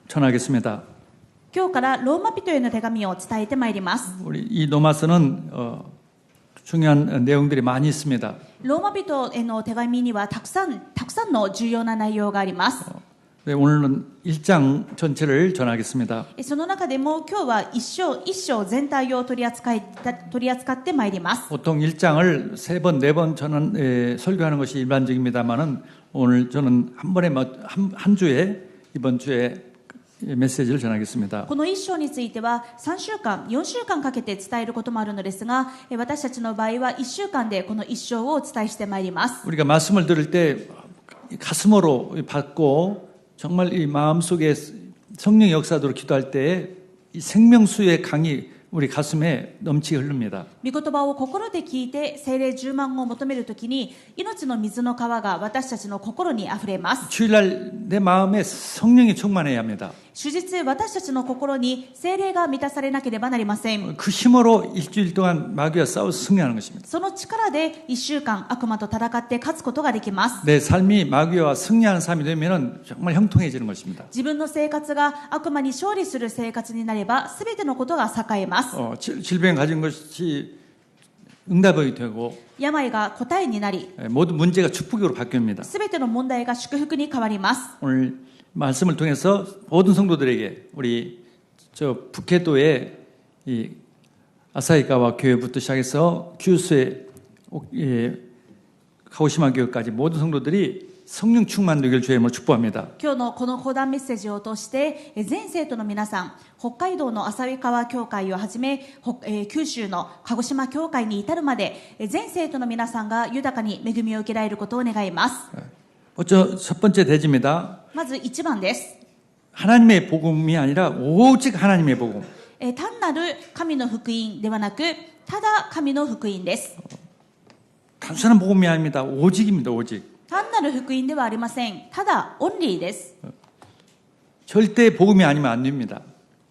전하겠습니다. 今日からローマ人への手紙を伝えてまいります。 우리 이 로마서는 중요한 내용들이 많이 있습니다. ローマ人への手紙にはたくさんの重要な内容があります。 네, 오늘은 1장 전체를 전하겠습니다. その中でも今日は一章全体を取り扱ってまいります。 보통 1장을 3번, 4번 설교하는 것이 일반적입니다만은 오늘 저는 한 주에 이번 주에 메시지를 전하겠습니다. この一章については3週間、4週間かけて伝えることもあるのですが、私たちの場合は1週間でこの一章をお伝えしてまいります。 우리가 말씀을 들을 때 가슴으로 받고 정말 이 마음속에 성령의 역사도로 기도할 때 이 생명수의 강이 우리 가슴에 넘치게 흐릅니다. 御言葉を心で聞いて聖霊充満を求めるときに命の水の川が私たちの心にあふれます。 주일날 내 마음에 성령이 충만해야 합니다. 主日私たちの心に聖霊が満たされなければなりません。 그 힘으로 일주일 동안 마귀와 싸워서 승리하는 것입니다. その力で1週間悪魔と戦って勝つことができます。 내 삶이 마귀와 승리하는 삶이 되면 정말 형통해지는 것입니다. 自分の生活が悪魔に勝利する生活になれば全てのことが栄えます。 질병 가진 것이 응답이 되고 病が答えになり 모든 문제가 축복으로 바뀝니다. 全ての問題が祝福に変わります。 오늘 말씀을 통해서 모든 성도들에게 우리 저 북해도의 이 아사히가와 교회부터 시작해서 규수의 카고시마 교회까지 모든 성도들이 성령 충만 되길 주의 이름으로 축복합니다. 今日のこの講談メッセージを通して全生徒の皆さん、北海道の旭川教会をはじめ九州の鹿児島教会に至るまで全生徒の皆さんが豊かに恵みを受けられることを願います。 먼저 첫 번째 대지입니다. まず1番です。 하나님의 복음이 아니라 오직 하나님의 복음. 単なる神の福音ではなくただ神の福音です。 단순한 복음이 아닙니다. 오직입니다. 오직. 単なる福音ではありません。ただオンリーです。 절대 복음이 아니면 안 됩니다.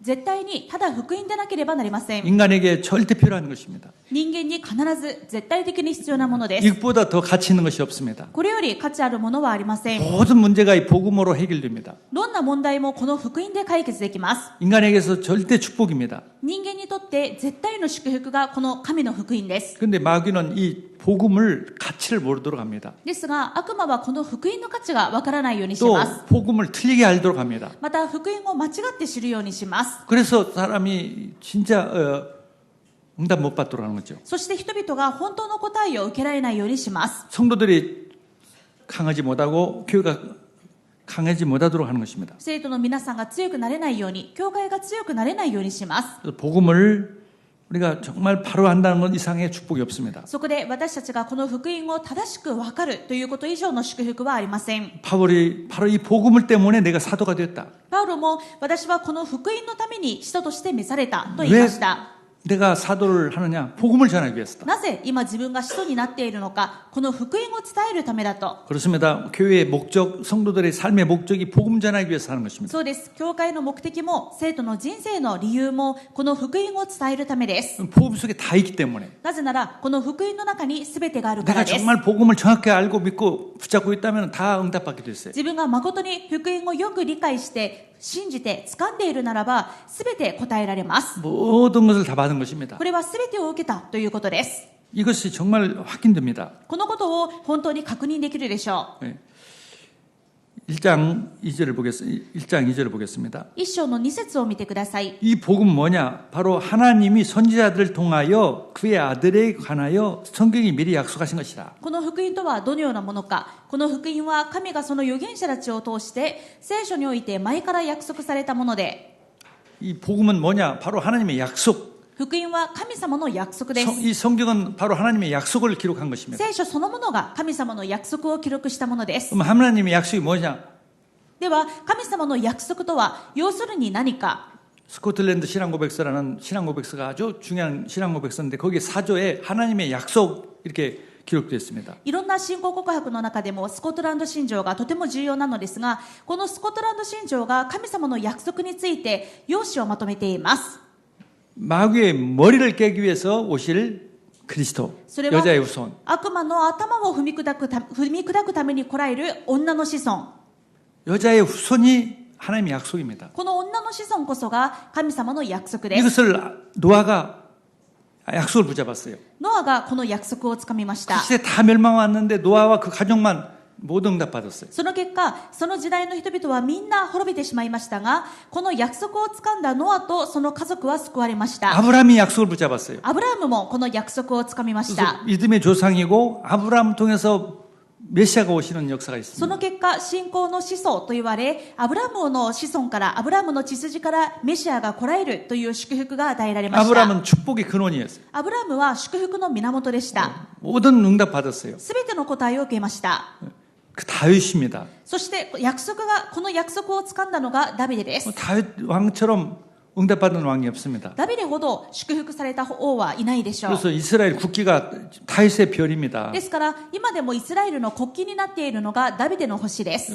絶対にただ福音でなければなりません。 인간에게 절대 필요한 것입니다. 人間に必ず絶対的に必要なものです。 이것보다 더 가치 있는 것이 없습니다. これより価値あるものはありません。 모든 문제가 이 복음으로 해결됩니다. どんな問題もこの福音で解決できます。 인간에게서 절대 축복입니다. 人間にとって絶対の祝福がこの神の福音です。 그런데 마귀는 이 복음을 가치를 모르도록 합니다. ですが悪魔はこの福音の価値がわからないようにし또 ます。 복음을 틀리게 알도록 합니다. また福音を間違って知るようにします。 그래서 사람이 진짜 응답 못 받도록 하는 거죠. そして人々が本当の答えを受けられないようにします。 성도들이 강하지 못하고 교회가 강하지 못하도록 하는 것입니다. 生徒の皆さんが強くなれないように、教会が強くなれないようにします。 복음을 우리가 정말 바로 한다는 것 이상의 축복이 없습니다. そこで私たちがこの福音を正しく分かるということ以上の祝福はありません。 바울이 바로 이 복음을 때문에 내가 사도가 됐다. パウロも私はこの福音のために使徒として召されたと言いました。 내가 사도를 하느냐? 복음을 전하기 위해서다. なぜ今自分が使徒になっているのか、この福音を伝えるためだと。 그렇습니다. 교회의 목적, 성도들의 삶의 목적이 복음 전하기 위해서 하는 것입니다. そうです。教会の目的も生徒の人生の理由もこの福音を伝えるためです。 복음 속에 다 있기 때문에 なぜならこの福音の中に全てがあるから 내가 です。 정말 복음을 정확히 알고 믿고 붙잡고 있다면 다 응답받게 됐어요. 自分が誠に福音をよく理解して信じて掴んでいるならば全て答えられます。 모든 것을 다 받은 것입니다. これは全てを受けたということです。 이것이 정말 확인됩니다. このことを本当に確認できるでしょう。 1장 2절을 보겠습니다. 一章の2節を見てください。 이 복음 뭐냐? 바로 하나님이 선지자들을 통하여 그의 아들에 관하여 성경이 미리 약속하신 것이다. この福音とはどのようなものか。この福音は神がその預言者たちを通して聖書において前から約束されたもので、 이 복음은 뭐냐? 바로 하나님의 약속. 福音は神様の約束です。 이 성경은 바로 하나님의 약속을 기록한 것입니다. 聖書そのものが神様の約束を記録したものです。 그럼 하나님의 약속이 뭐냐? では神様の約束とは要するに何か。 스코틀랜드 신앙고백서라는 신앙고백서가 아주 중요한 신앙고백서인데 거기에 4조에 하나님의 약속 이렇게 기록되어 있습니다. いろんな信仰告白の中でもスコットランド信条がとても重要なのですが、このスコットランド信条が神様の約束について要旨をまとめています。 마귀의 머리를 깨기 위해서 오실 그리스도, それは 여자의 후손. 悪魔の頭を踏み砕くために来られる女の子孫。 여자의 후손이 하나님의 약속입니다. この女の子孫こそが神様の約束です。 이것을 노아가 약속을 붙잡았어요. ノアがこの約束をつかみまし 그 た。 시대 다 멸망 왔는데 노아와 그 가족만 모두 응답받았어요. その結果、その時代の人々はみんな滅びてしまいましたが、この約束をつかんだノアとその家族は救われました。 아브라함이 약속을 붙잡았어요. アブラハムもこの約束をつかみまし 그래서 た。 믿음의 조상이고 아브라함 통해서 메시아가 오시는 역사가 そ 있습니다. の結果、信仰の始祖と言われ、アブラハムの子孫から、アブラハムの血筋からメシアが来られるという祝福が与えられました。 아브라함은 축복의 근원이었어요. アブラハムは祝福の源でした。 모든 응답 받았어요. すべての答えを受けました。 그 다윗입니다. そしてこの約束をつかんだのがダビデです。 다윗 왕처럼 응답받은 왕이 없습니다. ダビデほど祝福された王はいないでしょう。 그래서 이스라엘 국기가 다윗의 별입니다. ですから、今でもイスラエルの国旗になっているのがダビデの星です。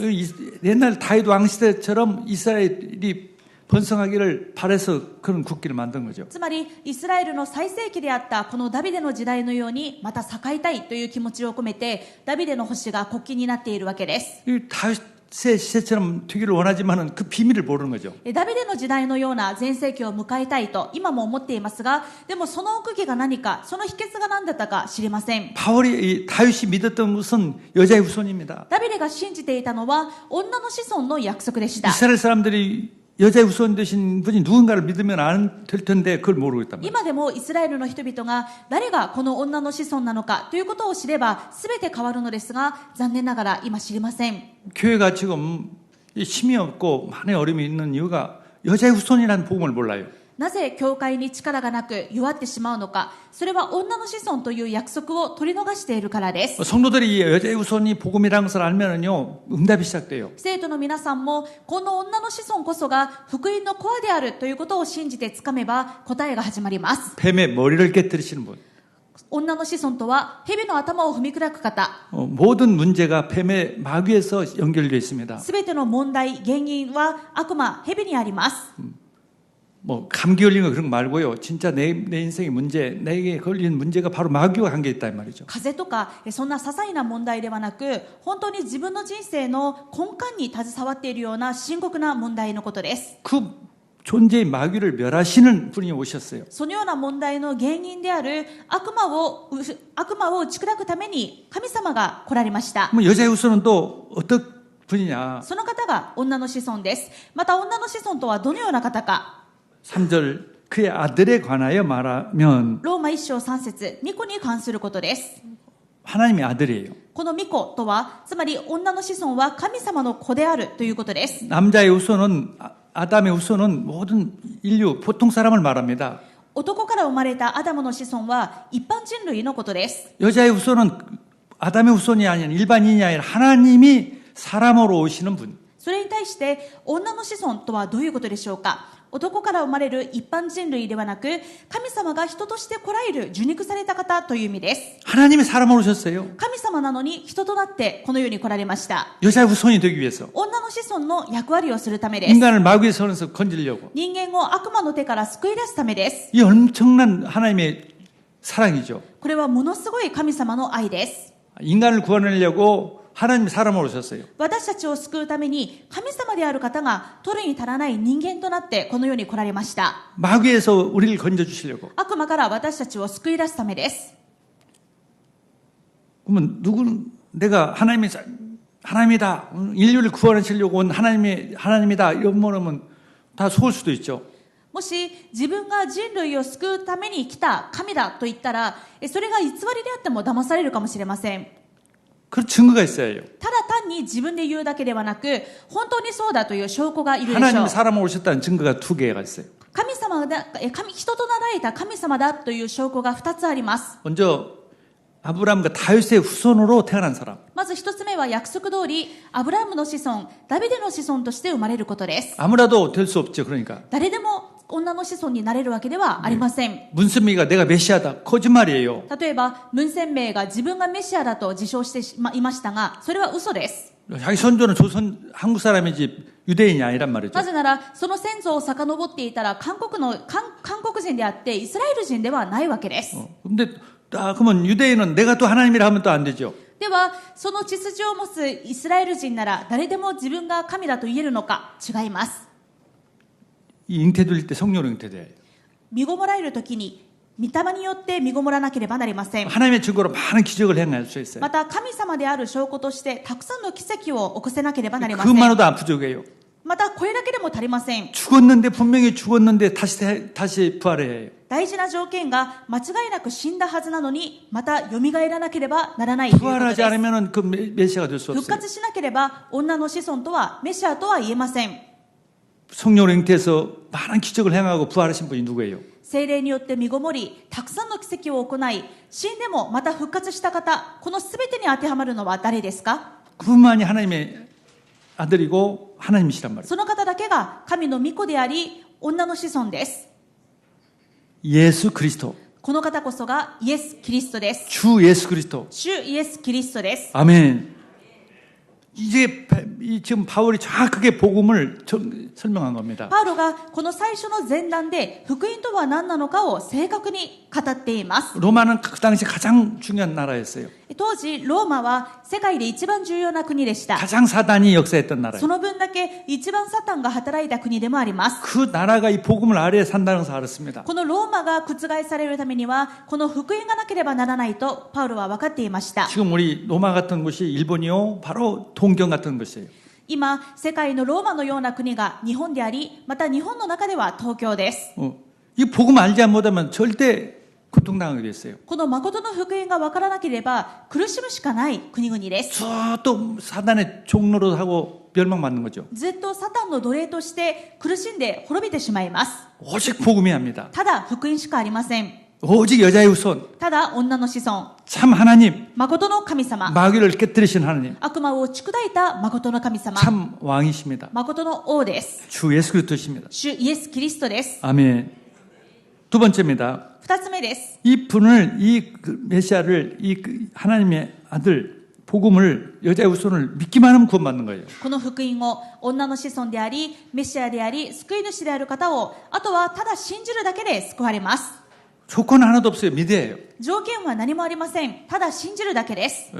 옛날 다윗 왕 시대처럼 이스라엘이 번성하기를 바래서 그런 국기를 만든 거죠. つまり、イスラエルの最盛期であったこのダビデの時代のように、また栄えたいという気持ちを込めて、ダビデの星が国旗になっているわけです。 이 다윗의 시대처럼 되기를 원하지만은 그 비밀을 모르는 거죠. ダビデの時代のような全盛期を迎えたいと今も思っていますが、でもその奥義が何か、その秘訣が何だったか知りません。 다윗이 믿었던 것은 여자의 후손입니다. ダビデが信じていたのは女の子孫の約束でした。 이스라엘 사람들이 여자의 후손 되신 분이 누군가를 믿으면 안 될 텐데 그걸 모르고 있단 말이에요. 今でもイスラエルの人々が誰がこの女の子孫なのかということを知れば全て変わるのですが、残念ながら今知りません。 교회가 지금 힘이 없고 많은 어려움이 있는 이유가 여자의 후손이라는 복음을 몰라요. なぜ教会に力がなく弱ってしまうのか、それは女の子孫という約束を取り逃しているからです。 성도들이 여자의 후손이 복음이라는 것을 알면은요 응답이 시작돼요. 生徒の皆さんもこの女の子孫こそが福音のコアであるということを信じてつかめば答えが始まります。 뱀의 머리를 깨뜨리시는 분. 女の子孫とは蛇の頭を踏み砕く方。 모든 문제가 뱀의 마귀에서 연결되어 있습니다. すべての問題、原因は悪魔、蛇にあります。 뭐 감기 걸린 거 그런 거 말고요. 진짜 내 인생의 문제, 내게 걸린 문제가 바로 마귀와 관계 있다 이 말이죠. 風邪とかそんな些細な問題ではなく、本当に自分の人生の根幹に携わっているような深刻な問題のことです。 그 존재의 마귀를 멸하시는 분이 오셨어요. そのような問題の原因である悪魔を打ち砕くために神様が来られました。 뭐 여자의 후손은 또 어떤 분이냐? その方が女の子孫です。また女の子孫とはどのような方か。 3절 그의 아들에 관하여 말하면 ローマ1章3節、巫女に関することです。 하나님의 아들이에요. この巫女とは、つまり女の子孫は神様の子であるということです。 남자의 후손은 아담의 후손은 모든 인류 보통 사람을 말합니다. 男から生まれたアダムの子孫は一般人類のことです。 여자의 후손은 아담의 후손이 아닌 일반인이 아니라 하나님이 사람으로 오시는 분. それに対して女の子孫とはどういうことでしょうか。男から生まれる一般人類ではなく、神様が人として来られる受肉された方という意味です。 하나님이 사람으로 오셨어요. 神様なのに人となってこの世に来られました。 여자의 후손이 되기 위해서 女の子孫の役割をするためです。 인간을 마귀의 손에서 건지려고 人間を悪魔の手から救い出すためです。 이 엄청난 하나님의 사랑이죠. これはものすごい神様の愛です。 인간을 구원하려고 하나님이 사람으로 오셨어요. 私たちを救うために神様である方が取るに足らない人間となってこの世に来られました。 마귀에서 우리를 건져주시려고. 悪魔から私たちを救い出すためです。 그러면 내가 하나님이다. 인류를 구원하시려고 온 하나님이다. 이런 말하면 다 속을 수도 있죠. もし自分が人類を救うために来た神だと言ったら、それが偽りであっても騙されるかもしれません。 그 증거가 있어야 해요. ただ単に自分で言うだけではなく、本当にそうだという証拠がいるでしょう。 하나님이 사람으로 오셨다는 증거가 2개가 있어요. 神様だ、人となられた神様だという証拠が2つあります。 먼저 아브라함과 다윗의 후손으로 태어난 사람. まず1つ目は約束通り、アブラハムの子孫、ダビデの子孫として生まれることです。 아무라도 될 수 없죠. 그러니까 誰でも女の子孫になれるわけではありません。 문선미가 내가 메시아다. 거짓말이에요. 例えば、ムン・センメイが自分がメシアだと自称していましたが、それは嘘です。 자기 선조는 한국 사람이지 유대인이 아니란 말이죠. なぜなら、その先祖を遡っていたら韓国人であってイスラエル人ではないわけです。 근데 그러면 유대인은 내가 또 하나님이라 하면 또 안 되죠. ではその血筋を持つイスラエル人なら誰でも自分が神だと言えるのか。違います。 이 잉태될 때 성령으로 잉태돼요. 身ごもらえるときに御霊によって身ごもらなければなりません。 하나님의 증거로 많은 기적을 행할 수 있어요. また神様である証拠としてたくさんの奇跡を起こせなければなりません。 그것만으로도 안 부족해요. またこれだけでも足りません。 죽었는데 분명히 죽었는데 다시 부활해요. 大事な条件が間違いなく死んだはずなのにまた蘇らなければならないということで 부활하지 す。 않으면 그 메시아가 될 수 復 없어요. 活しなければ女の子孫とはメシアとは言えません。 성령으로 잉태해서 많은 기적을 행하고 부활하신 분이 누구예요? 聖霊によって身ごもりたくさんの奇跡を行い死んでもまた復活した方、このすべてに当てはまるのは誰ですか？ 그분만이 하나님의 아들이고 하나님이시란 말이에요. その方だけが神の御子であり女の子孫です。 예수 그리스도. この方こそがイエス・キリストです。 주 예수 그리스도. 主イエス・キリストです。 아멘. 이제 지금 바울이 정확하게 복음을 설명한 겁니다. パウロがこの最初の前段で福音とは何なのかを正確に語っています。 로마는 그 당시 가장 중요한 나라였어요. 当時ローマは世界で一番重要な国でした。 가장 사단이 역사했던 나라예요. その分だけ一番サタンが働いた国でもあります。 그 나라가 이 복음을 아래에 산다는 것을 알았습니다. このローマが覆されるためにはこの福音がなければならないとパウロは分かっていました。 지금 우리 로마 같은 곳이 일본이요, 바로 동경 같은 것이에요. 今世界のローマのような国が日本であり、また日本の中では東京です。 이 복음 알지 못하면 절대 고통당하게 됐어요. この誠の福音が分からなければ苦しむしかない国々です。 또 사단의 종로로 하고 멸망받는 거죠. ずっとサタンの奴隷として苦しんで滅びてしまいます。 오직 복음이 합니다. ただ福音しかありません。 오직 여자의 후손, ただ女の子孫、 참 하나님, 誠の神様、 마귀를 깨뜨리신 하나님, 悪魔を打ち砕いた誠の神様、 참 왕이십니다. 誠の王です。 주 예수 그리스도십니다. 主イエス・キリストです。 아멘. 두 번째입니다. 二つ目です。 이 분을, 이 메시아를, 하나님의 아들, 복음을, 여자의 후손을 믿기만 하면 구원받는 거예요. この福音を女の子孫であり、メシアであり、救い主である方を、あとはただ信じるだけで救われます。 조건 하나도 없어요. 믿어요. 条件は何もありません。ただ信じるだけです。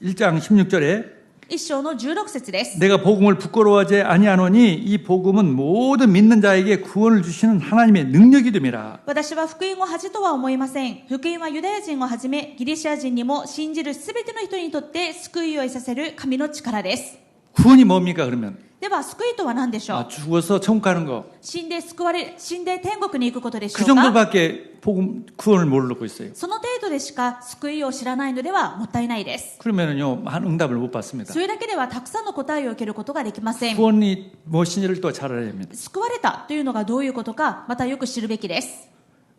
1장 16절에 一章の16節です。 내가 복음을 부끄러워하지 아니하노니 이 복음은 모든 믿는 자에게 구원을 주시는 하나님의 능력이 됨이라. 私は福音を恥とは思いません。福音はユダヤ人をはじめ、ギリシア人にも信じるすべての人にとって救いを得させる神の力です。 구원이 뭡니까 그러면? では救いとは何でしょう？ 죽어서 천국 가는 거. 死んで救われ、死んで天国に行くことでしょ 그 うか？ 정도밖에 복음 구원을 모르고 있어요. その程度でしか救いを知らないのではもったいないです。 그러면은요, 많은 응답을 못 받습니다. それだけではたくさんの答えを受けることができません。 구원이 무엇인지를 또 잘 알아야 합니다. 救われたというのがどういうことか、またよく知るべきです。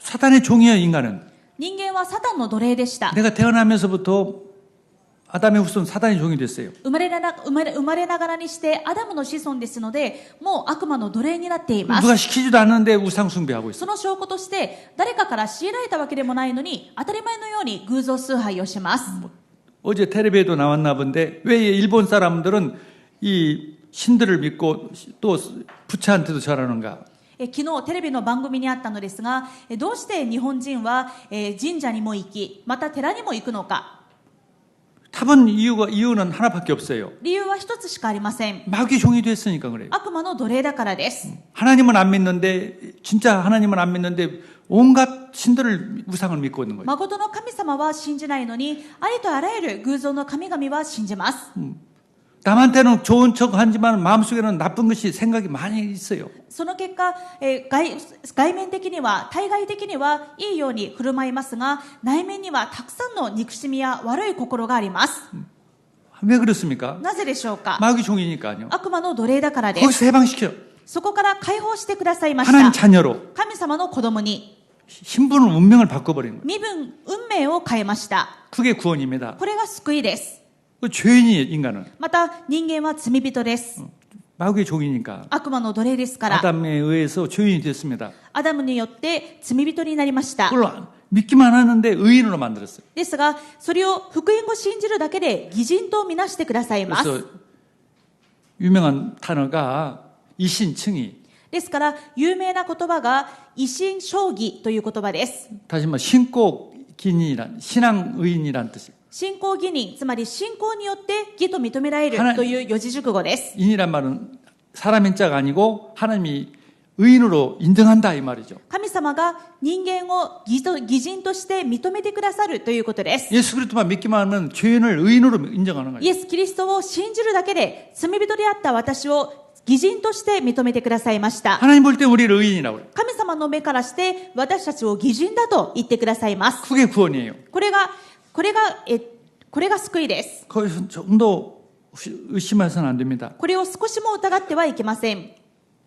사단의 종이에요, 인간은. 人間はサタンの奴隷でした。 내가 태어나면서부터 아담의 후손 사단의 종이 됐어요. 生まれながらにしてアダムの子孫ですので、もう悪魔の奴隷になっています。 누가 시키지도 않는데 우상 숭배하고 そ 있어요. の証拠として誰かから強いられたわけでもないのに当たり前のように偶像崇拝をします。 어제 텔레비에도 나왔나 본데 왜 일본 사람들은 이 신들을 믿고 또 부처한테도 절하는가? 昨日テレビの番組にあったのですが、どうして日本人は神社にも行き、また寺にも行くのか。 답은 이유는 하나밖에 없어요. 理由は一つしかありません。 마귀 종이 됐으니까 그래요. 悪魔の奴隷だからです。 하나님은 안 믿는데 진짜 하나님은 안 믿는데 온갖 신들을 우상을 믿고 있는 거예요. 誠の神様は信じないのに、ありとあらゆる偶像の神々は信じます。 남한테는 좋은 척 하지만 마음속에는 나쁜 것이 생각이 많이 있어요. その結果、外面的には、対外的にはいいように振る舞いますが、内面にはたくさんの憎しみや悪い心があります。 왜 그렇습니까? なぜでしょうか？ 마귀 종이니까요. 悪魔の奴隷だからで 거기서 す。 해방시켜. そこから解放してくださいまし 하나님 た。 자녀로 神様の子供に 신분을 운명을 바꿔버린 거예요. 身分、運命を変えました。 그게 구원입니다. これが救いです。 그 죄인이 인간은 また人間は罪人です。 마귀의 종이니까 悪魔の奴隷ですから、 아담에 의해서 죄인이 됐습니다. アダムによって罪人になりました。 그걸 믿기만 하는데 의인으로 만들었어요. ですが、それを福音を信じるだけで義人とみなしてくださいます。 그래서 유명한 단어가 이신칭의. ですから、有名な言葉が維新正義という言葉です。 다시 말해 신곡 기인이란 신앙 의인이란 뜻이에요. 信仰義人、つまり信仰によって義と認められるという四字熟語です。 인이란 말은 사람의 자가 아니고 하나님이 의인으로 인정한다 이 말이죠. 神様が人間を義人として認めてくださるということです。 예수 그리스도만 믿기만 하면 죄인을 의인으로 인정하는 거예요. イエス・キリストを信じるだけで罪人であった私を義人として認めてくださいました。 하나님 볼 때 우리를 의인이라고 해요. 神様の目からして私たちを義人だと言ってくださいます。 그게 구원이에요. これが救いです。 거기서 조금도 의심해서는 안 됩니다. これを少しも疑ってはいけません。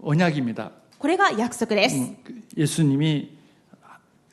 언약입니다. これが約束です。 예수님이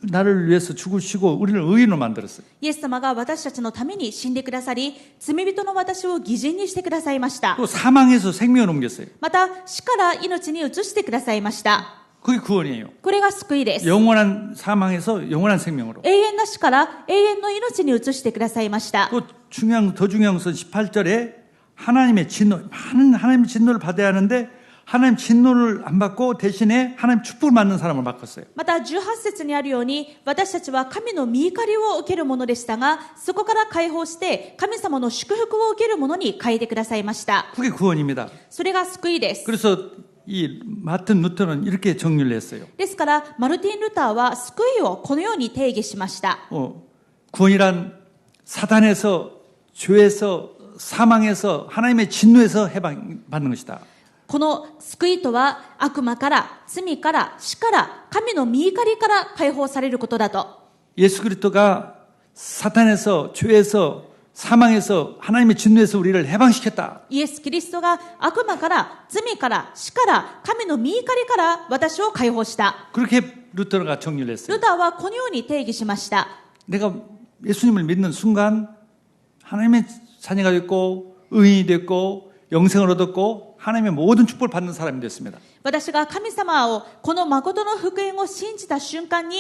나를 위해서 죽으시고 우리를 의인으로 만들었어요. イエス様が私たちのために死んでくださり、罪人の私を義人にしてくださいました。 또 사망에서 생명을 옮겼어요. また死から命に移してくださいました。 그게 구원이에요. これが救いです。 영원한 사망에서 영원한 생명으로. 永遠な死から永遠の命に移してくださいました。 또 더 중요한 것은 18절에 하나님의 진노, 많은 하나님의 진노를 받아야 하는데 하나님 진노를 안 받고 대신에 하나님 축복을 받는 사람을 바꿨어요. また18節にあるように、私たちは神の御怒りを受けるものでしたが、そこから解放して神様の祝福を受けるものに変えてくださいました。 그게 구원입니다. それが救いです。 그래서 이 마틴 루터는 이렇게 정리를 했어요. ですからマルティン・ルターは救いをこのように定義しました。 구원이란 사단에서 죄에서 사망에서 하나님의 진노에서 해방받는 것이다. この救いとは悪魔から罪から死から神の御怒りから解放されることだと。 예수 그리스도가 사탄에서 죄에서 사망에서 하나님의 진노에서 우리를 해방시켰다. イエス・キリストが悪魔から罪から死から神の御怒りから私を解放した。 그렇게 루터가 정리를 했어요. ルターはこのように定義しました。 내가 예수님을 믿는 순간 하나님의 자녀가 됐고 의인이 됐고 영생을 얻었고 하나님의 모든 축복을 받는 사람이 됐습니다. 私が神様をこの誠の福音を信じた瞬間に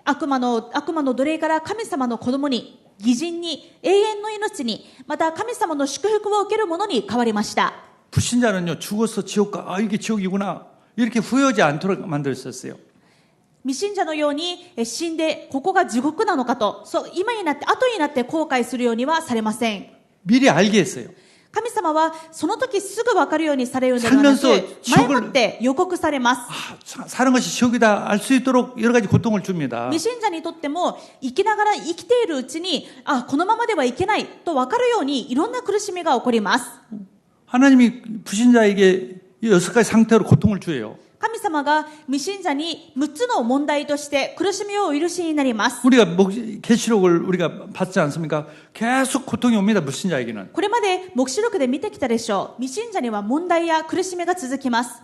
悪魔の奴隷から神様の子供に義人に永遠の命にまた神様の祝福を受けるものに変わりました。 불신자는요 죽어서 지옥 가 이게 지옥이구나 이렇게 후회하지 않도록 만들었었어요. 未信者のように死んでここが地獄なのかと今になって後になって後悔するようにはされません。 미리 알게 했어요. 神様はその時すぐ分かるようにされるのではなく前もって予告されます。 사는 것이 지옥이다 알 수 있도록 여러 가지 고통을 줍니다. 未信者にとっても生きながら生きているうちにこのままではいけないと分かるようにいろんな苦しみが起こります。 하나님이 불신자에게 6가지 상태로 고통을 주어요. 神様が未信者に6つの問題として苦しみをお許しになります。 우리가 계시록을 우리가 봤지 않습니까? 계속 고통이 옵니다. 불신자에게는. これまで黙示録で見てきたでしょう。未信者には問題や苦しみが続きます。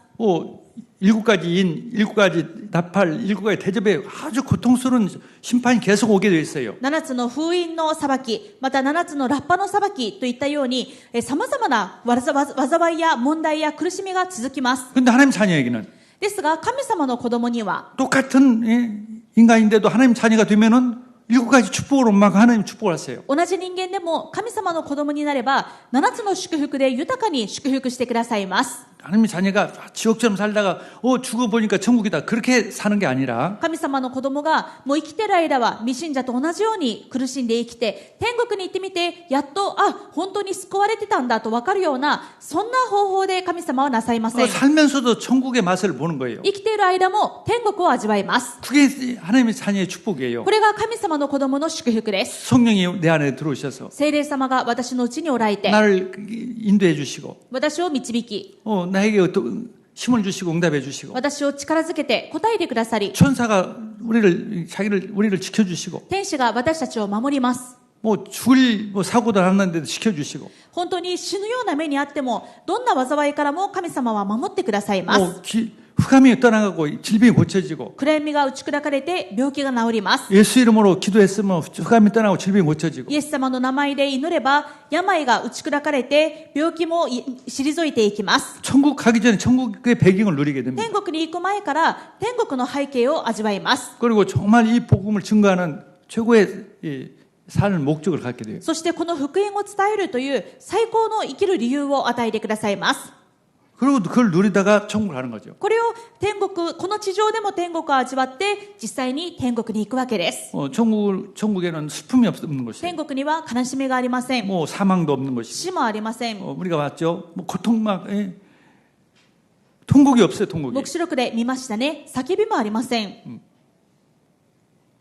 7가지 인, 7가지 나팔, 7가지 대접에 아주 고통스러운 심판이 계속 오게 되어 있어요. 7つの封印の裁き、また7つのラッパの裁きといったように様々な災いや問題や苦しみが続きます。 그런데 하나님 자녀에게는 ですが神様の子供には 똑같은 인간인데도 하나님 자녀가 되면은 7가지 축복으로 막 하나님 축복을 하세요. 同じ人間でも神様の子供になれば7つの祝福で豊かに祝福してくださいます。 하나님의 자녀가 지옥처럼 살다가 죽어보니까 천국이다 그렇게 사는 게 아니라 神様の子供がもう生きてる間は未信者と同じように苦しんで生きて天国に行ってみてやっと本当に救われてたんだと分かるようなそんな方法で神様はなさいません。 살면서도 천국의 맛을 보는 거예요. 生きている間も天国を味わいます。 그게 하나님의 자녀의 축복이에요. これが神様の子供の祝福です。 성령이 내 안에 들어오셔서 聖霊様が私のうちにおられて 나를 인도해 주시고 私を導き 나에게 힘을 주시고 응답해 주시고 私を力づけて答えてくださり 천사가 우리를 지켜주시고 天使が私たちを守ります。 죽을 사고도 났는데도 지켜주시고 本当に死ぬような目にあってもどんな災いからも神様は守ってくださいます。 흑암이 떠나가고 질병이 고쳐지고 暗闇が打ち砕かれて病気が治ります。 예수 이름으로 기도했으면 흑암이 떠나고 질병이 고쳐지고 イエス様の名前で祈れば病が打ち砕かれて病気も退いていきます。 천국 가기 전에 천국의 배경을 누리게 됩니다. 天国に行く前から天国の背景を味わいます。 그리고 정말 이 복음을 증거하는 최고의 삶의 목적을 갖게 돼요. そしてこの福音を伝えるという最高の生きる理由を与えてくださいます。 그리고 그걸 누리다가 천국을 가는 거죠. これを天国、この地上でも天国を味わって実際に天国に行くわけです。 천국에는 슬픔이 없는 것이에요. 天国には悲しみがありません。 사망도 없는 것이고. 死もありません。 우리가 봤죠. 고통막 통곡이 없어요. 통곡이. 黙示録で見ましたね。叫びもありません。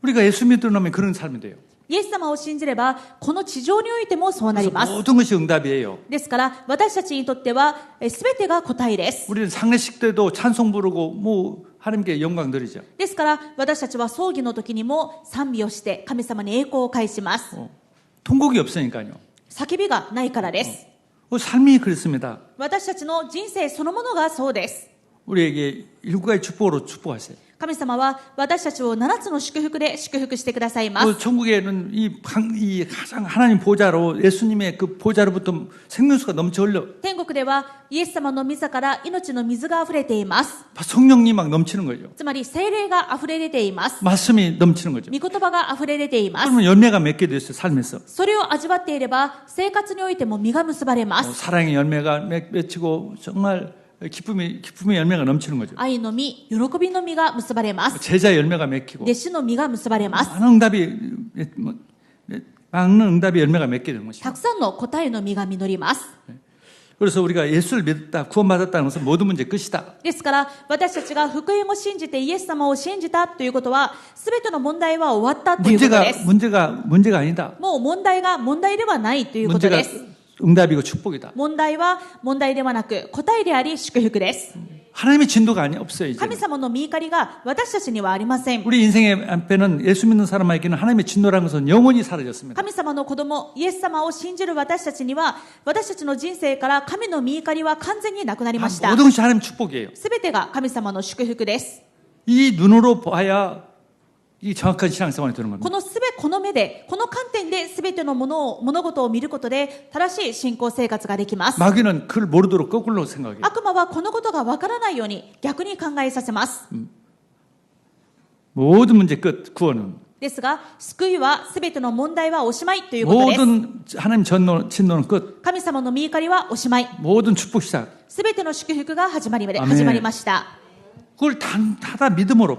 우리가 예수 믿으면 그런 삶이 돼요. イエス様を信じればこの地上においてもそうなります。 모든 것이 응답이에요. ですから私たちにとっては全てが答えです。 우리는 장례식 때도 찬송 부르고 하나님께 영광 드리죠. ですから私たちは葬儀の時にも賛美をして神様に栄光を返します。 통곡이 없으니까요. 叫びがないからです。 삶이 그렇습니다. 私たちの人生そのものがそうです。 우리에게 일곱 가지 축복으로 축복하세요. 神様は私たちを7つの祝福で祝福してくださいます。 천국에는 이 가장 하나님 보좌로 예수님의 그 보좌로부터 생명수가 넘쳐 흘러 天国ではイエス様の御座から命の水が溢れています。 성령이 막 넘치는 거죠. つまり聖霊が溢れ出ています。 말씀이 넘치는 거죠. 御言葉が溢れ出ています。 그러면 열매가 맺게 됐어요. 삶에서. それを味わっていれば生活においても実が結ばれます。 사랑의 열매가 맺히고 정말 기쁨의 열매가 넘치는 거죠. 愛の実、喜びの実が結ばれます。 제자의 열매가 맺히고 弟子の実が結ばれます。 많은 응답의 열매가 맺게 되는 것이죠. たくさんの答えの実が実ります。 그래서 우리가 예수를 믿었다, 구원받았다는 것은 모든 문제 끝이다. ですから私たちが福音を信じてイエス様を信じたということは全ての問題は終わったということです。 문제가 아니다. もう問題が問題ではないということです。 응답이고 축복이다. 問題は問題ではなく答えであり祝福です。 하나님의 진도가 없어요. 이제. 神様の御怒りが私たちにはありません。 우리 인생의 앞에는 예수 믿는 사람에게는 하나님의 진노라는 것은 영원히 사라졌습니다. 神様の子供イエス様を信じる私たちには私たちの人生から神の御怒りは完全になくなりました。 모든 것이 하나님 축복이에요. すべてが神様の祝福です。 이 눈으로 봐야 이 정확한 신앙생활이 되는 겁니다. この目でこの観点で全ての物事を見ることで正しい信仰生活ができます。 마귀는 그걸 모르도록 거꾸로 생각해요. 悪魔はこのことがわからないように逆に考えさせます。 모든 문제 끝, 구원은. ですが救いは全ての問題はおしまいということです。 모든 하나님 진노는 끝. 神様の御怒りはおしまい。 모든 축복 시작. 全ての祝福が始まりアメンました。 그걸 다 믿음으로.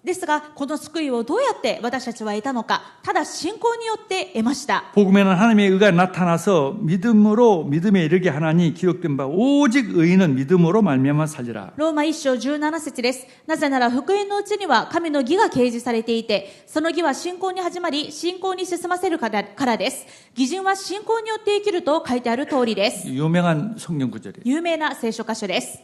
ですがこの救いをどうやって私たちは得たのか、ただ信仰によって得ました。 복음에는 하나님의 의가 나타나서 믿음에 이르게 하나니 기록된 바 오직 의인은 믿음으로 말미암아 살리라. ローマ1章17節です。なぜなら福音のうちには神の義が掲示されていて、その義は信仰に始まり信仰に進ませるからです。義人は信仰によって生きると書いてある通りです。 유명한 성경 구절이에요. 有名な聖書箇所です。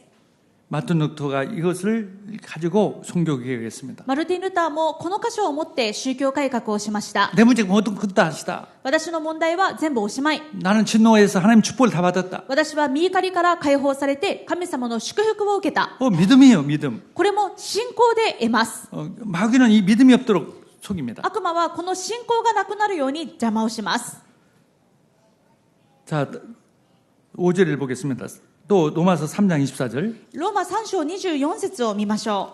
마틴 루터가 이것을 가지고 종교 개혁했습니다. マルティン・ルターもこの箇所を持って宗教改革をしました。 내 문제가 모든 것다 하시다. 私の問題は全部おしまい。 나는 진노에서 하나님 축복을 다 받았다. 私は御怒りから解放されて神様の祝福を受けた。 믿음이에요, 믿음. これも信仰で得ます。 마귀는 이 믿음이 없도록 속입니다. 悪魔はこの信仰がなくなるように邪魔をします。 자, 5절을 보겠습니다. 또 로마서 3장 24절. ローマ3章24節を見ましょ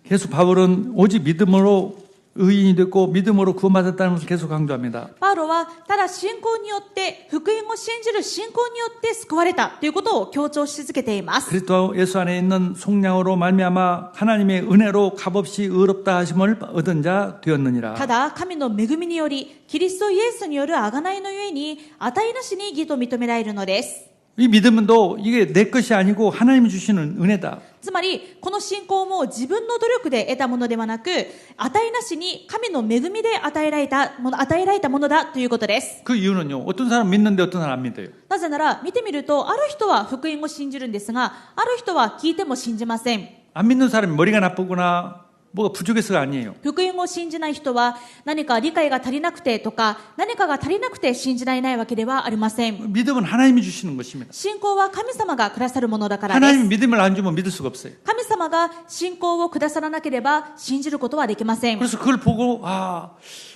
う。 계속 바울은 오직 믿음으로 의인이 됐고 믿음으로 구원받았다는 것을 계속 강조합니다. パウロはただ信仰によって福音を信じる信仰によって救われたということを強調し続けています。 그리스도 예수 안에 있는 속량으로 말미암아 하나님의 은혜로 값없이 의롭다 하심을 얻은 자 되었느니라. ただ神の恵みによりキリストイエスによる贖いのゆえに値なしに義と認められるのです。 이 믿음도 이게 내 것이 아니고 하나님이 주시는 은혜다. つまりこの信仰も自分の努力で得たものではなく値なしに神の恵みで与えられたものだということです。 그 이유는요. 어떤 사람 믿는데 어떤 사람 안 믿어요. なぜなら見てみるとある人は福音を信じるんですがある人は聞いても信じません。 안 믿는 사람이 머리가 나쁘거나 뭐가 부족해서가 아니에요. 福音を信じない人は何か理解が足りなくてとか何かが足りなくて信じられないわけではありません。 믿음은 하나님이 주시는 것입니다. 信仰は神様がくださるものだからで 하나님이 す。 믿음을 안 주면 믿을 수가 없어요. 神様が信仰をくださらなければ信じることはできません。 그래서 그걸 보고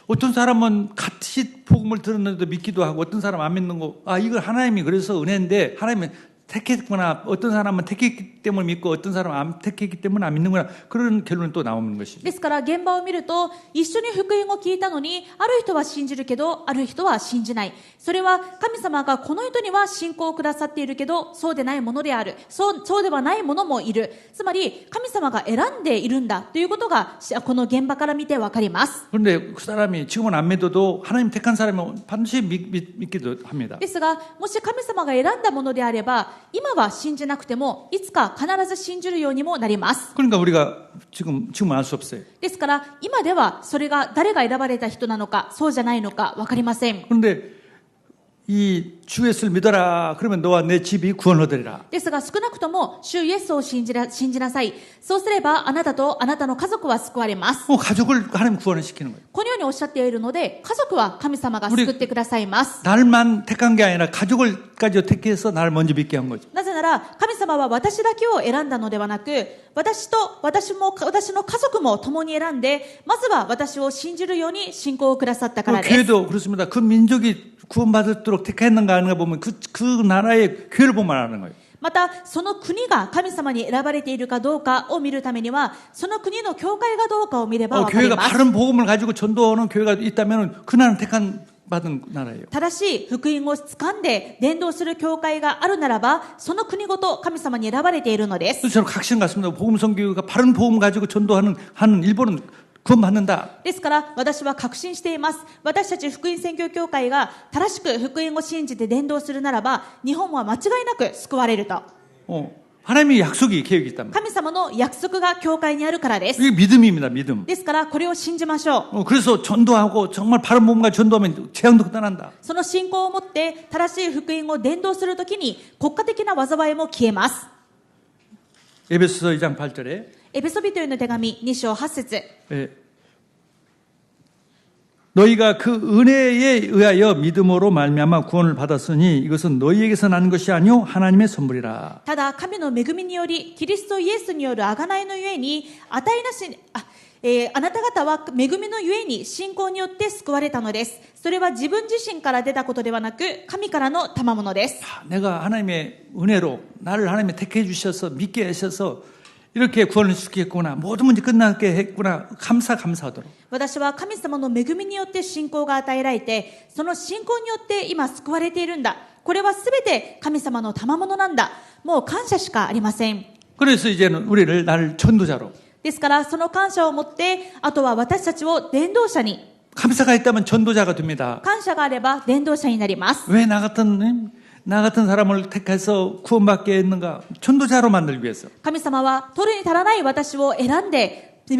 어떤 사람은 같이 복음을 들었는데도 믿기도 하고 어떤 사람은 안 믿는 거 이걸 하나님이 그래서 은혜인데 하나님은 택했구나. 어떤 사람은 택했기 때문에 믿고 어떤 사람은 안 택했기 때문에 안 믿는구나. 그런 결론이 또 나오는 것이죠. ですから現場を見ると一緒に福音を聞いたのにある人は信じるけどある人は信じない。それは神様がこの人には信仰をくださっているけどそうでないものである。そうではないものもいる。つまり神様が選んでいるんだということがこの現場から見てわかります。 그런데 그 사람이 지금은 안 믿어도 하나님 택한 사람은 반드시 믿기도 합니다. ですがもし神様が選んだものであれば今は信じなくてもいつか必ず信じるようにもなります。 그러니까 우리가 지금은 알 수 없어요. ですから今ではそれが誰が選ばれた人なのかそうじゃないのか分かりません。 그런데 이 주 예수를 믿어라. 그러면 너와 내 집이 구원 얻으리라. ですが少なくとも主イエスを信じなさい。そうすればあなたとあなたの家族は救われます。 가족을 하나님 구원을 시키는 거예요. このようにおっしゃっているので家族は神様が救ってくださいます。 날만 택한 게 아니라 가족을까지 택해서 나를 먼저 믿게 한 거죠. なぜなら神様は私だけを選んだのではなく私の家族も共に選んでまずは私を信じるように信仰をくださったからです。 교회도 그렇습니다. 그 민족이 구원받도록 택했는가 하는가 보면 그 나라의 교회를 보면 아는 거예요. またその国が神様に選ばれているかどうかを見るためにはその国の教会がどうかを見ればわかり 교회가 ます。 바른 복음을 가지고 전도하는 교회가 있다면 그 나라는 택한 받은 나라예요. 正しい福音を掴んで伝道する教会があるならばその国ごと神様に選ばれているのです。 저는 각신 같습니다. 복음 선교가 바른 복음 가지고 전도하는 일본은 구원받는다. ですから私は確信しています。私たち福音宣教協会が正しく福音を信じて伝道するならば日本は間違いなく救われると。 하나님의 약속이 계획이 있답니다. 神様の約束が教会にあるからです。 이게 믿음입니다. 믿음. ですからこれを信じましょう。 그래서 전도하고 정말 바른 복음과 전도하면 재앙도 떠난다. その信仰を持って正しい福音を伝道するときに国家的な災いも消えます。 에베소서 2장 8절에 エペソビトへの手紙2章8節 너희가 그 은혜에 의하여 믿음으로 말미암아 구원을 받았으니 이것은 너희에게서 난 것이 아니요 하나님의 선물이라. ただ神の恵みによりキリストイエスによる贖いのゆえにあなた方は恵みのゆえに信仰によって救われたのです。それは自分自身から出たことではなく神からの賜物です。 내가 하나님의 은혜로 나를 하나님이 택해 주셔서 믿게 하셔서 이렇게 구원을 시켰구나. 모든 문제 끝나게 했구나. 감사하도록. 私は神様の恵みによって信仰が与えられてその信仰によって今救われているんだ。これはすべて神様の賜物なんだ。もう感謝しかありません。 그래서 이제는 나를 전도자로. ですからその感謝を持ってあとは私たちを伝道者に 감사가 있다면 전도자가 됩니다. 感謝があれば伝道者になります。 왜 나 같은 사람을 택해서 구원받게 했는가? 전도자로 만들기 위해서. 神様は取るに足らない私を選んで恵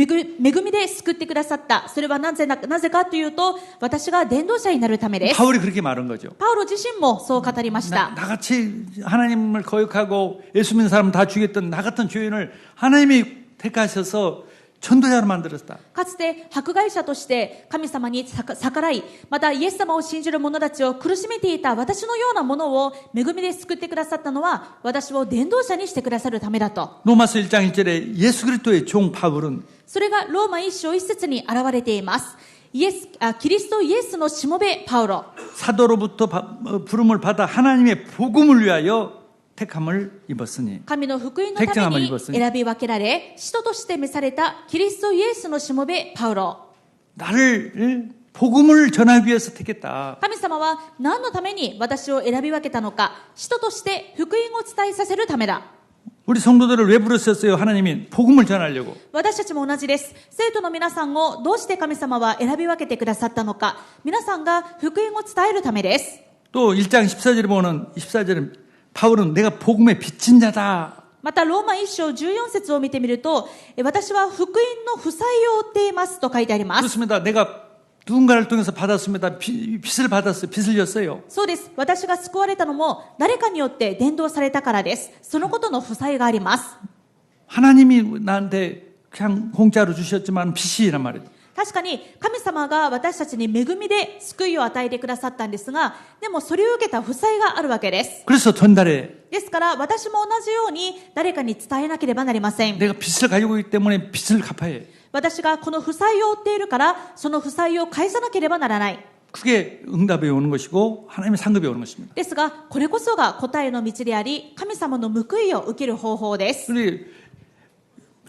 みで救ってくださった。それはなぜかというと私が伝道者になるためです。 바울이 그렇게 말한 거죠. パウロ自身もそう語りました。 나같이 하나님을 거역하고 예수 믿는 사람 다 죽였던 나 같은 죄인을 하나님이 택하셔서 전도자로 만들었다. かつて迫害者として神様に逆らいまたイエス様を信じる者たちを苦しめていた私のようなものを恵みで救ってくださったのは私を伝道者にしてくださるためだと。 로마서 1장 1절에 예수 그리스도의 종 바울은 それがローマ1章1節に現れています。キリストイエスのしもべパウロ 사도로부터 부름을 받아 하나님의 복음을 위하여 택함을 입었으니 神の福音のために選び分けられ使徒として召されたキリストイエスのしもべパウロ 나를 복음을 전하기 위해서 택했다. 神様は何のために私を選び分けたのか使徒として福音を伝えさせるためだ。 우리 성도들을 왜 부르셨어요? 하나님이 복음을 전하려고. 私たちも同じです。生徒の皆さんをどうして神様は選び分けてくださったのか皆さんが福音を伝えるためです。 또 1장 14절에 보면 14절에 바울은 내가 복음의 빚진 자다. またローマ1章14節を見てみると私は福音の負債を負っていますと書いてあります。 그렇습니다. 내가 누군가를 통해서 받았습니다. 빚을 받았어요. 빚을 졌어요. そうです。私が救われたのも誰かによって伝道されたからです。そのことの負債があります。 하나님이 나한테 그냥 공짜로 주셨지만 빚이란 말이에요. 確かに神様が私たちに恵みで救いを与えてくださったんですが、でもそれを受けた負債があるわけです。 그래서 전달해. ですから私も同じように誰かに伝えなければなりません。 내가 빚을 가지고 있기 때문에 빚을 갚아야 해. 私がこの負債を負っているからその負債を返さなければならない。 그게 응답이 오는 것이고 하나님의 상급이 오는 것입니다. ですが、これこそが答えの道であり、神様の報いを受ける方法です。 우리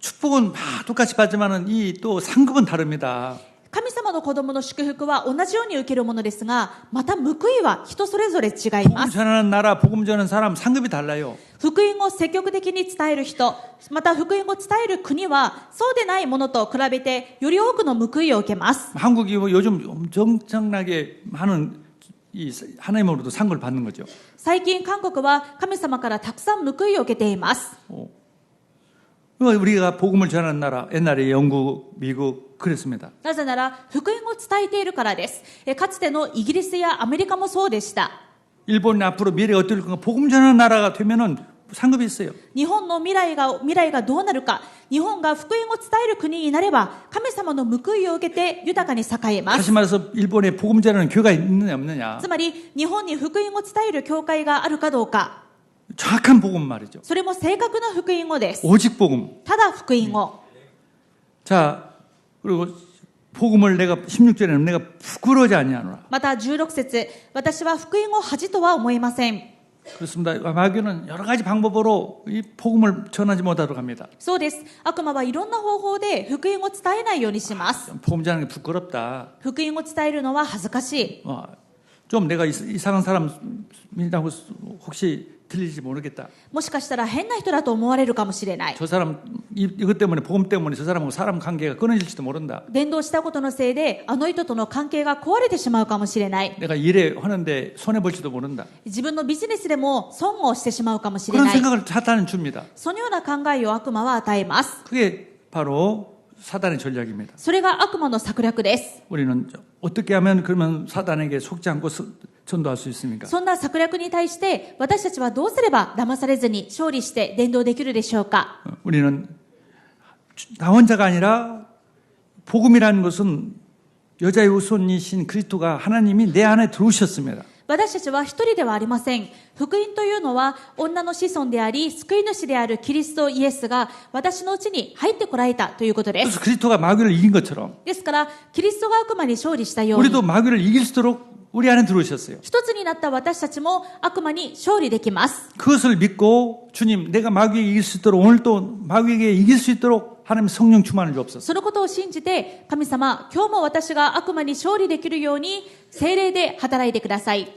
축복은 똑같이 받지만은 이 또 상급은 다릅니다. 神様の子供の祝福は同じように受けるものですが、また報いは人それぞれ違い 복음 ます。 전하는 나라, 복음 전하는 사람 상급이 달라요. 福音を積極的に伝える人、また福音を伝える国は、そうでないものと比べて、より多くの報いを受けます。 한국이 뭐 요즘 엄청나게 많은 이 하나님으로부터 상급을 받는 거죠. 最近、韓国は神様からたくさん報いを受けています。 우리가 복음을 전하는 나라, 옛날에 영국, 미국 그랬습니다. なぜなら、福音を伝えているからです。かつてのイギリスやアメリカもそうでした。 일본이 앞으로 미래가 어떨 건가? 복음 전하는 나라가 되면은 상급이 있어요. 日本の未来がどうなるか、日本が福音を伝える国になれば、神様の報いを受けて豊かに栄えます。 다시 말해서 일본에 복음 전하는 교회가 있느냐 없느냐. つまり、日本に福音を伝える教会があるかどうか、 정확한 복음 말이죠. それも正確な福音語です。 오직 복음. ただ福音語。 자, 그리고 복음을 내가 16절에는 내가 부끄러워하지 아니하노라. また16節、私は福音を恥とは思いません。 그렇습니다. 마귀는 여러 가지 방법으로 이 복음을 전하지 못하도록 합니다. そうです。悪魔はいろんな方法で福音を伝えないようにします。 복음 전하는 게 부끄럽다. 福音を伝えるのは恥ずかしい。 좀 내가 이상한 사람이라고 혹시 들릴지 모르겠다. もしかしたら変な人だと思われるかもしれない。 저 사람 이것 때문에 복음 때문에 저 사람하고 사람 관계가 끊어질지도 모른다. 伝道したことのせいであの人との関係が壊れてしまうかもしれない。 내가 일에 하는데 손해 볼지도 모른다. 自分のビジネスでも損をしてしまうかもしれ 그런 ない。 생각을 사탄은 줍니다. そのような考えを悪魔は与えます。 그게 바로 사단의 전략입니다. それが悪魔の策略です。 우리는 어떻게 하면 그러면 사단에게 속지 않고 전도할 수 있습니까? そんな策略に対して私たちはどうすれば騙されずに勝利して伝道できるでしょうか。 우리는 나 혼자가 아니라 복음이라는 것은 여자의 우선이신 그리스도가 하나님이 내 안에 들어오셨습니다. 私たちは一人ではありません。福音というのは女の子孫であり救い主であるキリストイエスが私のうちに入ってこられたということで 그래서 す。 그리스도가 마귀를 이긴 것처럼 ですからキリストが悪魔に勝利したように 우리도 마귀를 이길 수 있도록 우리 안에 들어오셨어요. 一つになった私たちも悪魔に勝利できます。 그것을 믿고 주님 내가 마귀에게 이길 수 있도록 오늘 또 마귀에게 이길 수 있도록 하나님 성령 충만을 주옵소서. そのことを信じて神様、今日も私が悪魔に勝利できるように聖霊で働いてください。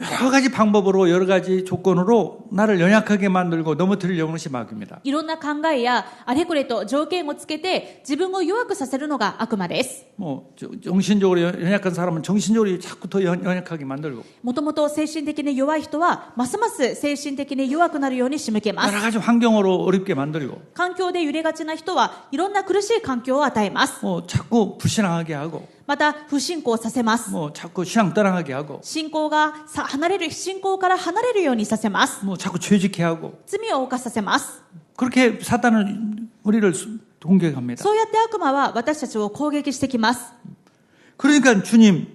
여러 가지 방법으로 여러 가지 조건으로 나를 연약하게 만들고 넘어뜨리려고 하는 것이 마귀입니다. いろんな考えやあれこれと条件をつけて自分を弱くさせるのが悪魔です。 뭐 정신적으로 연약한 사람은 정신적으로 자꾸 더 연약하게 만들고 もともと精神的に弱い人はますます精神的に弱くなるように仕向けま 여러 す。 가지 환경으로 어렵게 만들고 環境で揺れがちな人はいろんな苦しい環境を与えます。 자꾸 불신앙하게 하고 また不信仰させます。 자꾸 신앙 떠나가게 하고 信仰から離れるようにさせます。 자꾸 죄짓게 하고 罪を犯させます。 그렇게 사단은 우리를 공격합니다. そうやって悪魔は私たちを攻撃してきます。 그러니까 주님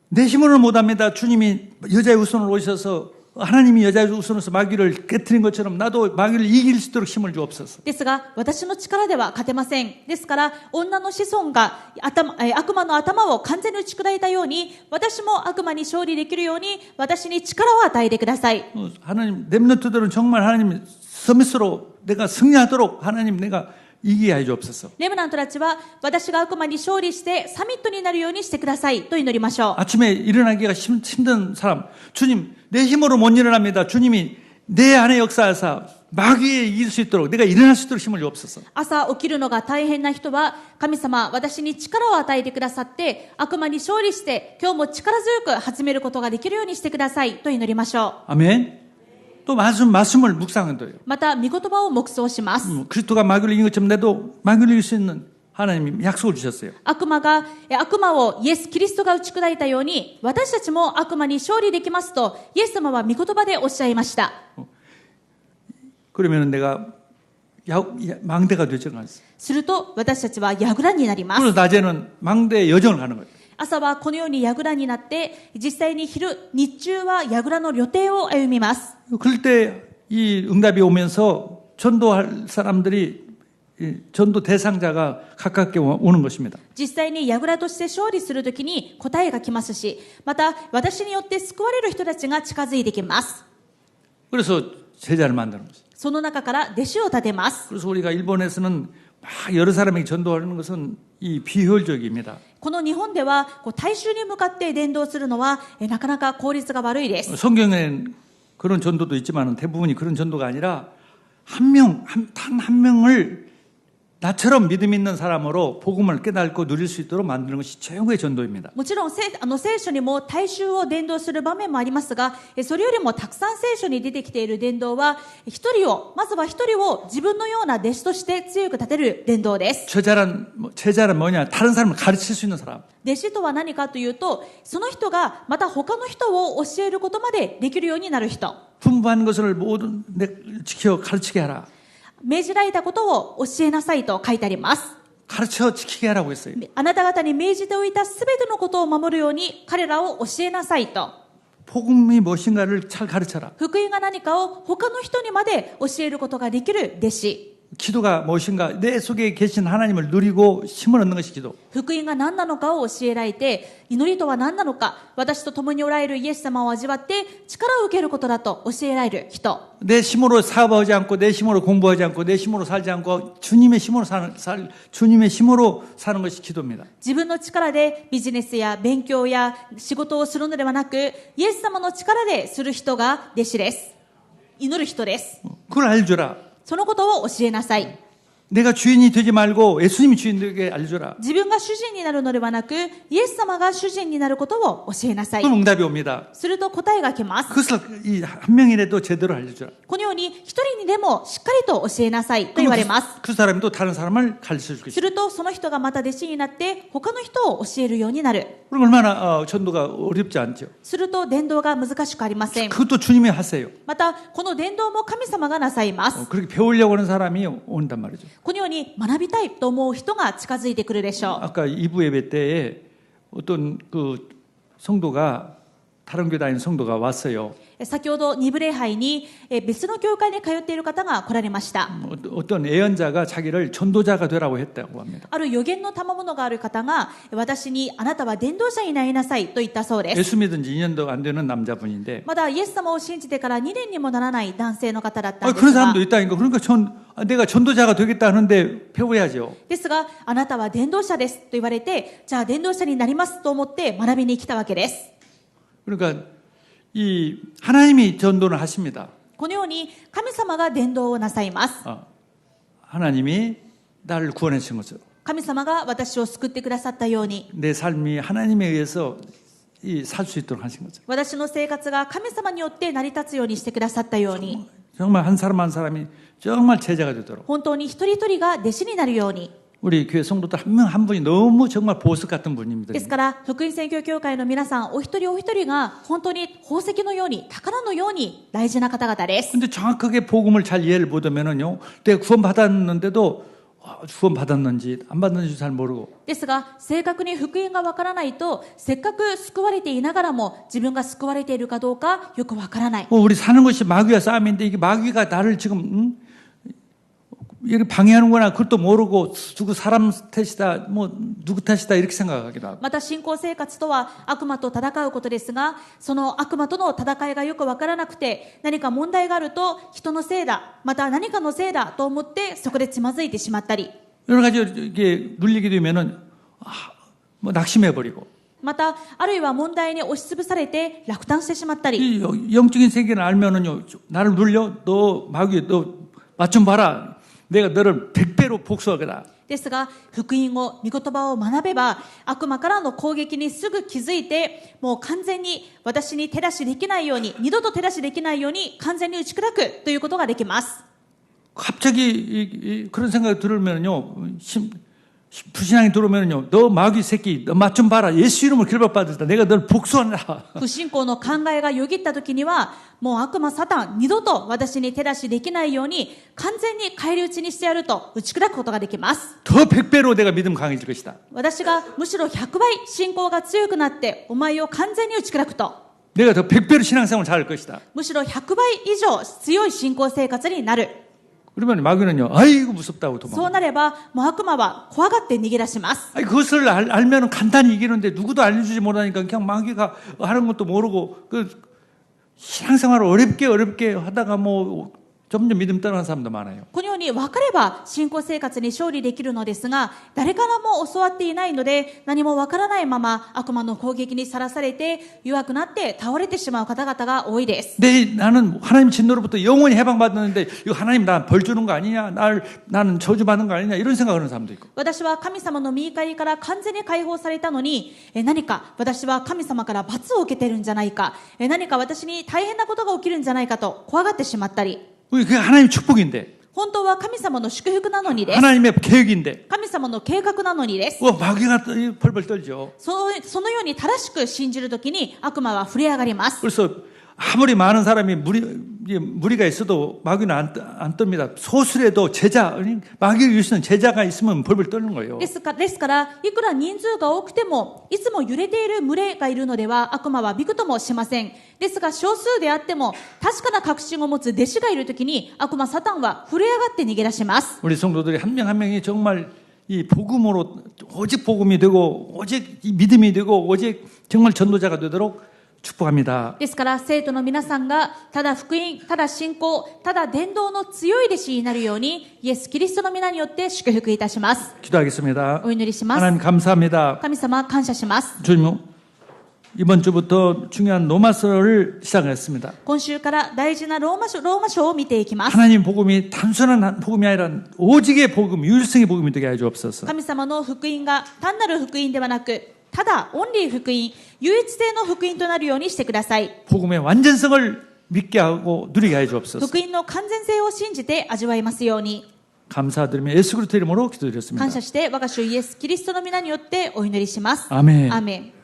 내 힘으로는 못합니다. 주님이 여자의 우선으로 오셔서 하나님이 여자의 우선으로서 마귀를 깨뜨린 것처럼 나도 마귀를 이길 수 있도록 힘을 주옵소서. ですが私の力では勝てません。ですから女の子孫が悪魔の頭を完全に打ち砕いたように私も悪魔に勝利できるように私に力を与えてください。 하나님 렘넌트들은 정말 하나님 서밋으로 내가 승리하도록 하나님 내가 이기게 해 주옵소서. レムナントたちは私が悪魔に勝利してサミットになるようにしてくださいと祈りましょう。 아침에 일어나기가 힘든 사람 주님 내 힘으로 못 일어납니다. 주님이 내 안에 역사하사 마귀에 이길 수 있도록 내가 일어날 수 있도록 힘을 주옵소서. 朝起きるのが大変な人は神様私に力を与えてくださって悪魔に勝利して今日も力強く始めることができるようにしてくださいと祈りましょう。 아멘. 또 말씀을 묵상한대요. また御言葉を黙想します。 그리스도가 마귀를 이긴 것처럼 내도 마귀를 이길 수 있는 하나님이 약속을 주셨어요. 悪魔をイエス・キリストが打ち砕いたように私たちも悪魔に勝利できますとイエス様は御言葉でおっしゃいました。 그러면 내가 망대가 되지 않았어요. すると私たちは櫓になります。 그래서 낮에는 망대 여정을 가는 거예요. 朝はこのように櫓になって実際に日中は櫓の旅程を歩みます。 그럴 때 이 응답이 오면서 전도할 사람들이 전도 대상자가 가깝게 오는 것입니다. 実際に櫓として勝利するときに答えが来ますし、また私によって救われる人たちが近づいてきます。 그래서 제자를 만드는 것입니다. その中から弟子を立てます。 그래서 우리가 일본에서는 막 여러 사람에게 전도하는 것은 이 비효율적입니다. この日本では大衆に向かって伝道するのはなかなか効率が悪いです。 성경엔 그런 전도도 있지만 대부분이 그런 전도가 아니라 한 명, 단 한 명을 나처럼 믿음 있는 사람으로 복음을 깨닫고 누릴 수 있도록 만드는 것이 최고의 전도입니다. もちろん聖書にも大衆を伝道する場面もありますが、それよりもたくさん聖書に出てきている伝道はまずは一人を自分のような弟子として強く立てる伝道です。 제자란 뭐냐? 다른 사람을 가르칠 수 있는 사람. 弟子とは何かというと、その人がまた他の人を教えることまでできるようになる人。 분부한 것을 모두 지켜 가르치게 하라. 命じられたことを教えなさいと書いてあります。 가르쳐 지키게 하라고 했어요. あなた方に命じておいたすべてのことを守るように彼らを教えなさいと。 복음이 무엇인가를 잘 가르쳐라. 福音が何かを他の人にまで教えることができる弟子。 기도가 무엇인가 내 속에 계신 하나님을 누리고 힘을 얻는 것이 기도. 福音が何なのかを教えられて、祈りとは何なのか、私と共におられるイエス様を味わって力を受けることだと教えられる人。 내 힘으로 사업하지 않고 내 힘으로 공부하지 않고 내 힘으로 살지 않고 주님의 힘으로 사는 것이 기도입니다. 自分の力でビジネスや勉強や仕事をするのではなく、イエス様の力でする人が弟子です。祈る人です。 그걸 알려주라. そのことを教えなさい。 내가 주인이 되지 말고 예수님이 주인 되게 알려주라. 自分が主人になるのではなく、イエス様が主人になることを教えなさい。 그럼 응답이 옵니다. すると答えが来ます。 그것을 이 한 명이라도 제대로 알려주라. このように一人にでもしっかりと教えなさいと言われます。 그 사람이 또 다른 사람을 가르쳐 줄 것이다. するとその人がまた弟子になって他の人を教えるようになる。 그럼 얼마나 전도가 어렵지 않죠. すると伝道が難しくありません。 그것도 주님이 하세요. またこの伝道も神様がなさいます。 그렇게 배우려고 하는 사람이 온단 말이죠. このように学びたいと思う人が近づいてくるでしょう。 아까 2부 예배 때에 어떤 그 성도가 다른 교회 다니는 성도가 왔어요. 先ほど2部礼拝に別の教会に通っている方が来られました。 어떤 예언자가 자기를 전도자가 되라고 했다고 합니다. ある預言の賜物がある方が私にあなたは伝道者になりなさいと言ったそうです。 예수 믿은 지 2년도 안 되는 남자분인데 まだイエス様を信じてから2年にもならない男性の方だったんです 그런 が 사람도 있다니까. 그러니까 내가 전도자가 되겠다 하는데 배워야죠. ですがあなたは伝道者ですと言われて、じゃあ伝道者になりますと思って学びに来たわけです。 그러니까 이 하나님이 전도를 하십니다. このように神様が伝道をなさいます。 하나님이 나를 구원해 주신 것으로 神様が私を救ってくださったように、 내 삶이 하나님에 의해서 살 수 있도록 하신 거죠. 私の生活が神様によって成り立つようにしてくださったように、 정말 한 사람 한 사람이 정말 제자가 되도록 本当に一人一人が弟子になるように。 우리 교회 성도들 한 명 한 분이 너무 정말 보석 같은 분입니다. ですから福音宣教協会の皆さんお一人お一人が本当に宝石のように宝のように大事な方々です。 근데 정확하게 복음을 잘 이해를 못하면은요, 내가 구원받았는데도 구원받았는지 안 받았는지 잘 모르고 ですが正確に福音がわからないと、せっかく救われていながらも自分が救われているかどうかよくわからない。 우리 사는 것이 마귀와 싸움인데 이게 마귀가 나를 지금 이렇게 방해하는구나 그것도 모르고 누구 사람 탓이다 뭐 누구 탓이다 이렇게 생각하기도 하고 また信仰生活とは悪魔と戦うことですが、その悪魔との戦いがよくわからなくて、何か問題があると人のせいだ、また何かのせいだと思ってそこでつまずいてしまったり、 여러 가지 이게 눌리게 되면은 뭐 낙심해 버리고 またあるいは問題に押しつぶされて落胆してしまったり、 이 영적인 세계를 알면은요 나를 눌려 너 마귀 너 맛 좀 봐라 내가 너를 100배로 복수하겠다. ですが福音を御言葉を学べば悪魔からの攻撃にすぐ気づいて、もう完全に私に手出しできないように、二度と手出しできないように完全に打ち砕くということができます。 갑자기 그런 생각이 들으면요 불신앙이 들어오면요 너 마귀 새끼 너 맛 좀 봐라 예수 이름으로 결박받았다 내가 널 복수한다. 不信仰の考えがよぎった時には、もう悪魔サタン二度と私に手出しできないように完全に返り討ちにしてやると打ち砕くことができます。 더 100배로 내가 믿음 강해질 것이다. 私がむしろ100倍信仰が強くなってお前を完全に打ち砕くと、 내가 더 100배로 신앙생활을 잘할 것이다. むしろ100倍以上強い信仰生活になる。 그러면 마귀는요, 아이고 무섭다고 そう 도망가. なれば、もう悪魔は怖がって逃げ出します。 아니, 그것을 알면 간단히 이기는데 누구도 알려주지 못하니까 그냥 마귀가 하는 것도 모르고 신앙생활을 어렵게 하다가 뭐 점점 믿음 떠나는 사람도 많아요. このように分かれば信仰生活に勝利できるのですが、誰からも教わっていないので、何も分からないまま悪魔の攻撃にさらされて弱くなって倒れてしまう方々が多いです。 나는 하나님 진노로부터 영원히 해방받았는데 이거 하나님 나 벌 주는 거 아니냐? 나는 저주받는 거 아니냐? 이런 생각하는 사람도 있고. 私は神様の御怒りから完全に解放されたのに、何か私は神様から罰を受けてるんじゃないか、何か私に大変なことが起きるんじゃないかと怖がってしまったり、 그게 하나님의 축복인데, 本当は神様の祝福なのにです。 하나님의 계획인데, 神様の計画なのにです。 마귀가 벌벌 떨죠. そのように正しく信じるときに悪魔は震え上がります。 그래서 아무리 많은 사람이 무리가 있어도 마귀는 안 뜹니다. 소수라도 마귀를 유시는 제자가 있으면 벌벌 떠는 거예요. ですから、いくら人数が多くても、いつも揺れている群れがいるのでは、悪魔はびくともしません。ですが、少数であっても、確かな確信を持つ弟子がいるときに、悪魔サタンは震え上がって逃げ出します。 우리 성도들이 한 명 한 명이 정말 이 복음으로 오직 복음이 되고 오직 이 믿음이 되고 오직 정말 전도자가 되도록 축복합니다. ですから、生徒の皆さんが、ただ福音、ただ信仰、ただ伝道の強い弟子になるように、イエス・キリストの皆によって祝福いたします。 기도하겠습니다. お祈りします。 하나님 감사합니다. 神様、感謝します。 주님, 이번 주부터 중요한 로마서를 시작했습니다. 今週から大事なローマ書を見ていきます。 하나님 복음이 단순한 복음이 아니라 오직의 복음, 유일성의 복음이 되게 해 주옵소서. 神様の福音が単なる福音ではなく、ただオンリー福音、唯一性の福音となるようにしてください。 복음의 완전성을 믿게 하고 누리게 해 주옵소서. 福音の完全性を信じて味わいますように。 감사드리며 예수 그리스도 이름으로 기도드렸습니다. 感謝して我が主イエス・キリストの皆によってお祈りします。アメン。アーメン。